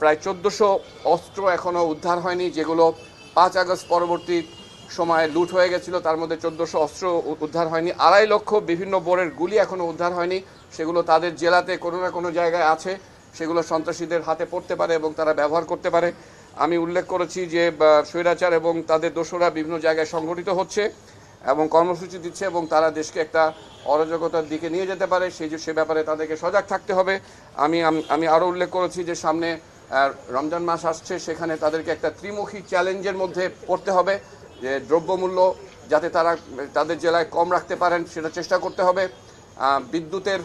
প্রায় 1400 অস্ত্র এখনও উদ্ধার হয়নি, যেগুলো 5 আগস্ট পরবর্তী সময়ে লুট হয়ে গেছিল। তার মধ্যে 1400 অস্ত্র উদ্ধার হয়নি। 2.5 লক্ষ বিভিন্ন বোরের গুলি এখনও উদ্ধার হয়নি, সেগুলো তাদের জেলাতে কোনো না কোনো জায়গায় আছে, সেগুলো সন্ত্রাসীদের হাতে পড়তে পারে এবং তারা ব্যবহার করতে পারে। আমি উল্লেখ করেছি যে স্বৈরাচার এবং তাদের দোসররা বিভিন্ন জায়গায় সংগঠিত হচ্ছে এবং কর্মসূচি দিচ্ছে এবং তারা দেশকে একটা অরাজকতার দিকে নিয়ে যেতে পারে, সে ব্যাপারে তাদেরকে সজাগ থাকতে হবে। আমি আরও উল্লেখ করেছি যে সামনে রমজান মাস আসছে, সেখানে তাদেরকে একটা ত্রিমুখী চ্যালেঞ্জের মধ্যে পড়তে হবে, যে দ্রব্যমূল্য যাতে তারা তাদের জেলায় কম রাখতে পারেন সেটা চেষ্টা করতে হবে। বিদ্যুতের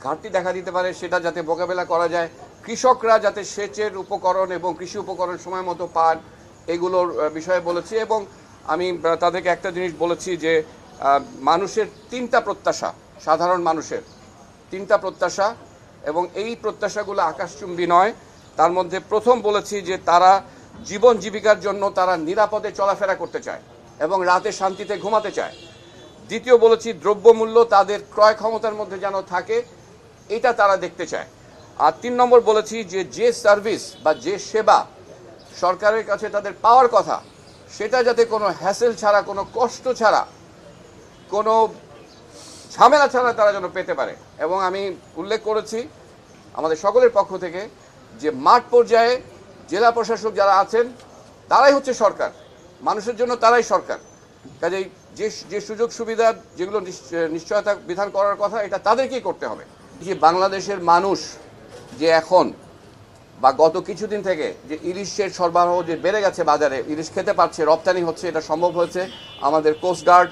ঘাটতি দেখা দিতে পারে, সেটা যাতে মোকাবেলা করা যায়। কৃষকরা যাতে সেচের উপকরণ এবং কৃষি উপকরণ সময় মতো পান, এগুলোর বিষয়ে বলেছি। এবং আমি তাদেরকে একটা জিনিস বলেছি যে মানুষের 3টা প্রত্যাশা, সাধারণ মানুষের 3টা প্রত্যাশা, এবং এই প্রত্যাশাগুলো আকাশচুম্বী নয়। তার মধ্যে প্রথম বলেছি যে তারা জীবন জীবিকার জন্য তারা নিরাপদে চলাফেরা করতে চায় এবং রাতে শান্তিতে ঘুমাতে চায়। দ্বিতীয় বলেছি দ্রব্যমূল্য তাদের ক্রয় ক্ষমতার মধ্যে যেন থাকে, এটা তারা দেখতে চায়। আর 3 নম্বর বলেছি যে সার্ভিস বা যে সেবা সরকারের কাছে তাদের পাওয়ার কথা, সেটা যাতে কোনো হ্যাসেল ছাড়া, কোনো কষ্ট ছাড়া, কোনো ঝামেলা ছাড়া তারা যেন পেতে পারে। এবং আমি উল্লেখ করেছি আমাদের সকলের পক্ষ থেকে যে মাঠ পর্যায়ে জেলা প্রশাসক যারা আছেন তারাই হচ্ছে সরকার, মানুষের জন্য তারাই সরকার। কাজেই যে সুযোগ সুবিধা যেগুলো নিশ্চয়তা বিধান করার কথা, এটা তাদেরকেই করতে হবে। যে বাংলাদেশের মানুষ যে এখন বা গত কিছুদিন থেকে যে ইলিশের সরবরাহ যে বেড়ে গেছে, বাজারে ইলিশ খেতে পারছে, রপ্তানি হচ্ছে, এটা সম্ভব হয়েছে আমাদের কোস্টগার্ড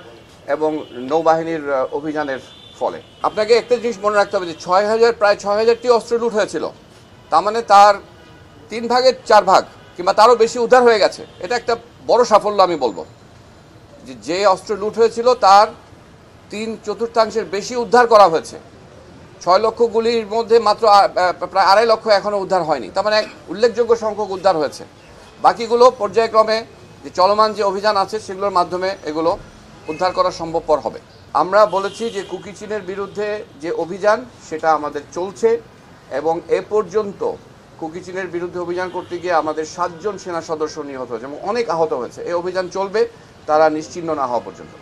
এবং নৌবাহিনীর অভিযানের ফলে। আপনাকে একটা জিনিস মনে রাখতে হবে যে প্রায় 6000টি অস্ত্র লুট হয়েছিল, তার মানে তার 3 ভাগের 4 ভাগ কিংবা তারও বেশি উদ্ধার হয়ে গেছে। এটা একটা বড় সাফল্য আমি বলবো, যে অস্ত্র লুট হয়েছিল তার 3/4 বেশি উদ্ধার করা হয়েছে। 6 লক্ষ গুলির মধ্যে মাত্র প্রায় 2.5 লক্ষ এখনও উদ্ধার হয়নি, তার মানে উল্লেখযোগ্য সংখ্যক উদ্ধার হয়েছে। বাকিগুলো পর্যায়ক্রমে যে চলমান যে অভিযান আছে সেগুলোর মাধ্যমে এগুলো উদ্ধার করা সম্ভবপর হবে। আমরা বলেছি যে কুকি চীনের বিরুদ্ধে যে অভিযান সেটা আমাদের চলছে, এবং এ পর্যন্ত কুকি চীনের বিরুদ্ধে অভিযান করতে গিয়ে আমাদের 7 জন সেনা সদস্য নিহত হয়েছে এবং অনেক আহত হয়েছে। এই অভিযান চলবে তারা নিশ্চিহ্ন না হওয়া পর্যন্ত।